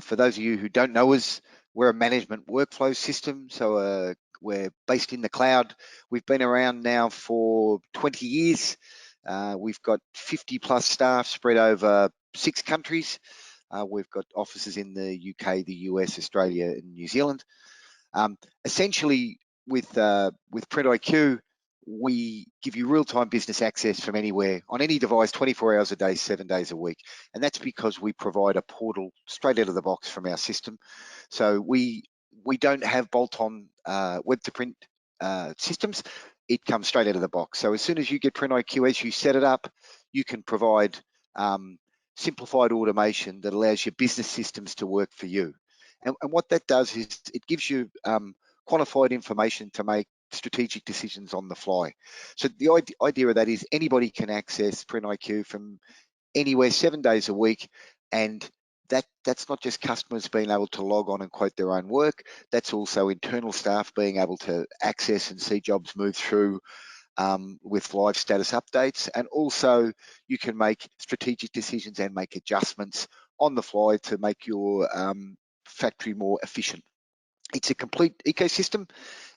For those of you who don't know us, we're a management workflow system. So we're based in the cloud. We've been around now for 20 years. We've got 50 plus staff spread over 6 countries. We've got offices in the UK, the US, Australia, and New Zealand. Essentially, with PrintIQ, we give you real-time business access from anywhere, on any device, 24 hours a day, 7 days a week. And that's because we provide a portal straight out of the box from our system. So we don't have bolt-on web-to-print systems. It comes straight out of the box. So as soon as you get PrintIQ, as you set it up, you can provide simplified automation that allows your business systems to work for you. And what that does is it gives you quantified information to make strategic decisions on the fly. So the idea of that is anybody can access PrintIQ from anywhere 7 days a week, and that's not just customers being able to log on and quote their own work, that's also internal staff being able to access and see jobs move through with live status updates. And also you can make strategic decisions and make adjustments on the fly to make your factory more efficient. It's a complete ecosystem,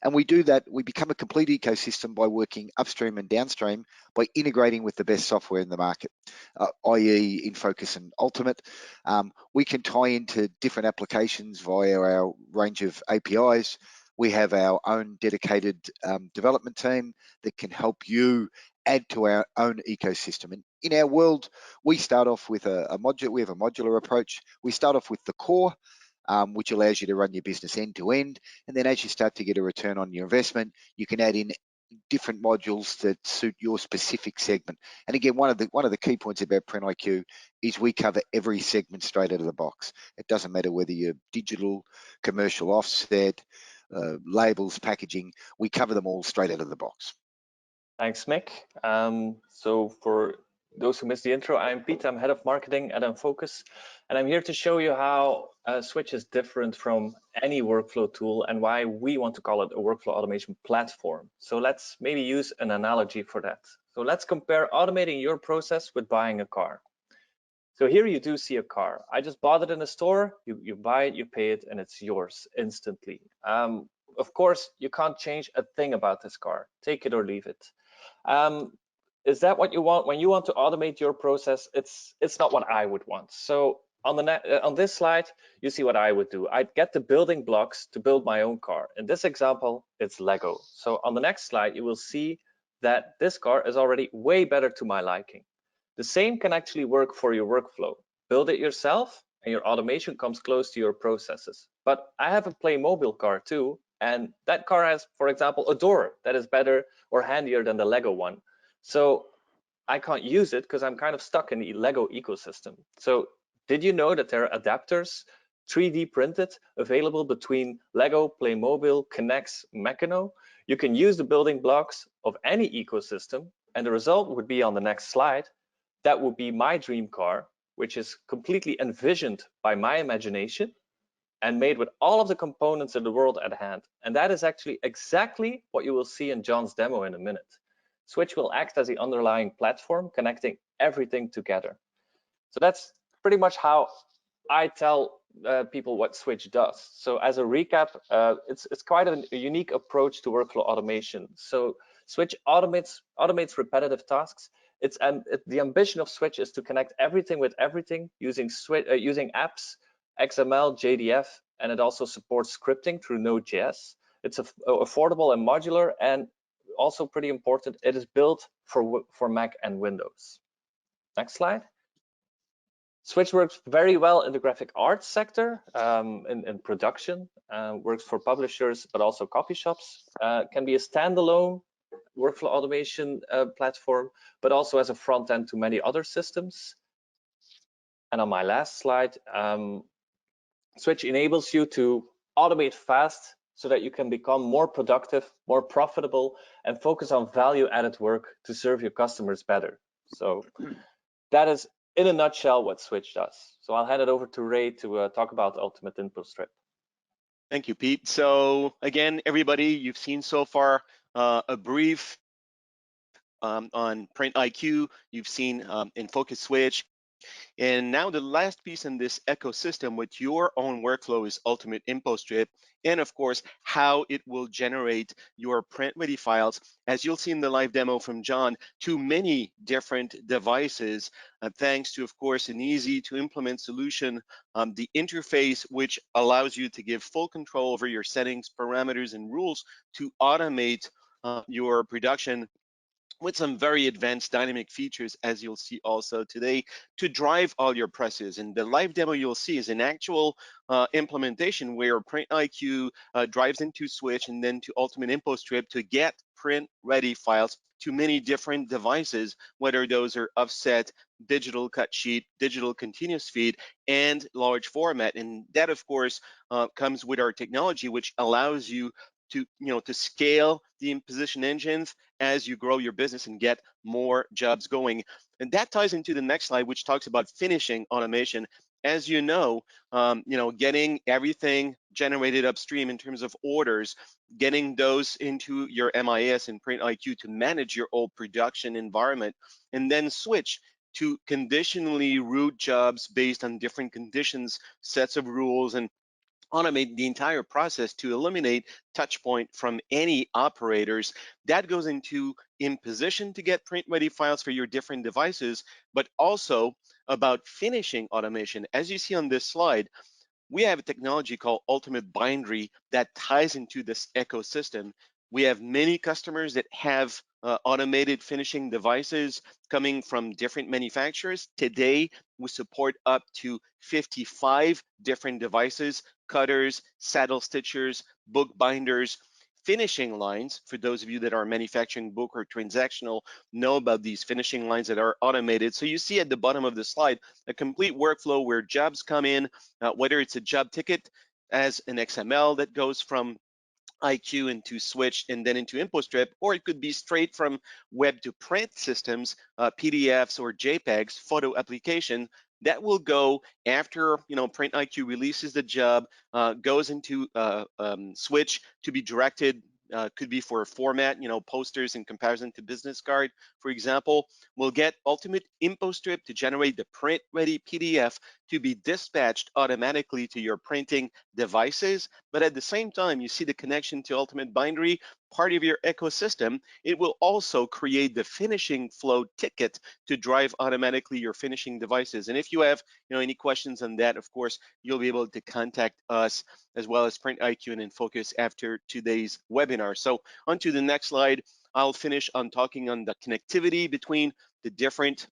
and we do that. We become a complete ecosystem by working upstream and downstream by integrating with the best software in the market, i.e. InFocus and Ultimate. We can tie into different applications via our range of APIs. We have our own dedicated development team that can help you add to our own ecosystem. And in our world, we start off with a modular approach. We start off with the core, which allows you to run your business end to end. And then as you start to get a return on your investment, you can add in different modules that suit your specific segment. And again, one of the key points about PrintIQ is we cover every segment straight out of the box. It doesn't matter whether you're digital, commercial, offset, labels, packaging, we cover them all straight out of the box. Thanks, Mick. So for those who missed the intro, I'm Pete. I'm head of marketing at Unfocus, and I'm here to show you how Switch is different from any workflow tool and why we want to call it a workflow automation platform. So let's maybe use an analogy for that. So let's compare automating your process with buying a car. So here you do see a car. I just bought it in a store, you buy it, you pay it, and it's yours instantly. Of course, you can't change a thing about this car. Take it or leave it. Is that what you want when you want to automate your process? It's not what I would want. So on this slide, you see what I would do. I'd get the building blocks to build my own car. In this example, it's Lego. So on the next slide, you will see that this car is already way better to my liking. The same can actually work for your workflow. Build it yourself and your automation comes close to your processes. But I have a Playmobil car too, and that car has, for example, a door that is better or handier than the Lego one. So I can't use it because I'm kind of stuck in the Lego ecosystem. So did you know that there are adapters 3D printed available between Lego, Playmobil, K'NEX, Meccano? You can use the building blocks of any ecosystem, and the result would be on the next slide. That would be my dream car, which is completely envisioned by my imagination and made with all of the components in the world at hand. And that is actually exactly what you will see in John's demo in a minute. Switch will act as the underlying platform, connecting everything together. So that's pretty much how I tell people what Switch does. So as a recap, it's quite a unique approach to workflow automation. So Switch automates repetitive tasks. The ambition of Switch is to connect everything with everything using apps, XML, JDF, and it also supports scripting through Node.js. It's affordable and modular, and also pretty important, it is built for Mac and Windows. Next slide. Switch works very well in the graphic arts sector, in production, works for publishers, but also coffee shops. Can be a standalone workflow automation platform, but also as a front end to many other systems. And on my last slide, Switch enables you to automate fast so that you can become more productive, more profitable, and focus on value-added work to serve your customers better. So that is, in a nutshell, what Switch does. So I'll hand it over to Ray to talk about Ultimate Impostrip. Thank you, Pete. So again, everybody, you've seen so far a brief on PrintIQ. You've seen InFocus Switch, And now the last piece in this ecosystem with your own workflow is Ultimate Impostrip, and of course, how it will generate your print-ready files, as you'll see in the live demo from John, to many different devices, thanks to, of course, an easy to implement solution, the interface, which allows you to give full control over your settings, parameters, and rules to automate your production with some very advanced dynamic features, as you'll see also today, to drive all your presses. And the live demo you'll see is an actual implementation where Print IQ drives into Switch and then to Ultimate Impostrip to get print-ready files to many different devices, whether those are offset, digital cut sheet, digital continuous feed, and large format. And that, of course, comes with our technology, which allows you to scale the imposition engines as you grow your business and get more jobs going. And that ties into the next slide, which talks about finishing automation. As getting everything generated upstream in terms of orders, getting those into your MIS and Print IQ to manage your old production environment, and then switch to conditionally route jobs based on different conditions, sets of rules, and automate the entire process to eliminate touch point from any operators. That goes into imposition to get print ready files for your different devices, but also about finishing automation. As you see on this slide, we have a technology called Ultimate Bindery that ties into this ecosystem. We have many customers that have automated finishing devices coming from different manufacturers. Today, we support up to 55 different devices, cutters, saddle stitchers, book binders, finishing lines. For those of you that are manufacturing book or transactional, know about these finishing lines that are automated. So you see at the bottom of the slide, a complete workflow where jobs come in, whether it's a job ticket as an XML that goes from IQ into Switch and then into Impostrip, or it could be straight from web to print systems, PDFs or JPEGs, photo application that will go after Print IQ releases the job, goes into Switch to be directed. Could be for a format, posters in comparison to business card, for example. We'll get Ultimate Impostrip to generate the print-ready PDF to be dispatched automatically to your printing devices. But at the same time, you see the connection to Ultimate Bindery, part of your ecosystem. It will also create the finishing flow ticket to drive automatically your finishing devices. And if you have any questions on that, of course, you'll be able to contact us as well as Print IQ and Infocus after today's webinar. So on to the next slide. I'll finish on talking on the connectivity between the different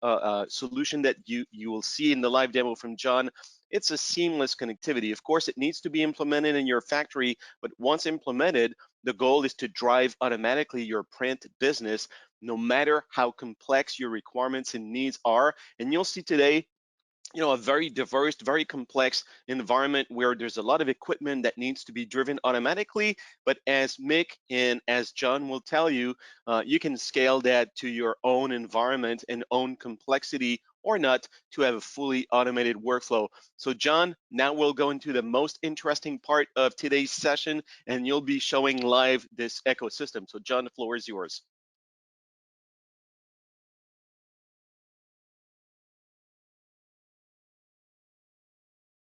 solution that you will see in the live demo from John. It's a seamless connectivity. Of course, it needs to be implemented in your factory, but once implemented, the goal is to drive automatically your print business, no matter how complex your requirements and needs are. And you'll see today a very diverse, very complex environment where there's a lot of equipment that needs to be driven automatically. But as Mick and as John will tell you, you can scale that to your own environment and own complexity or not to have a fully automated workflow. So John, now we'll go into the most interesting part of today's session, and you'll be showing live this ecosystem. So John, the floor is yours.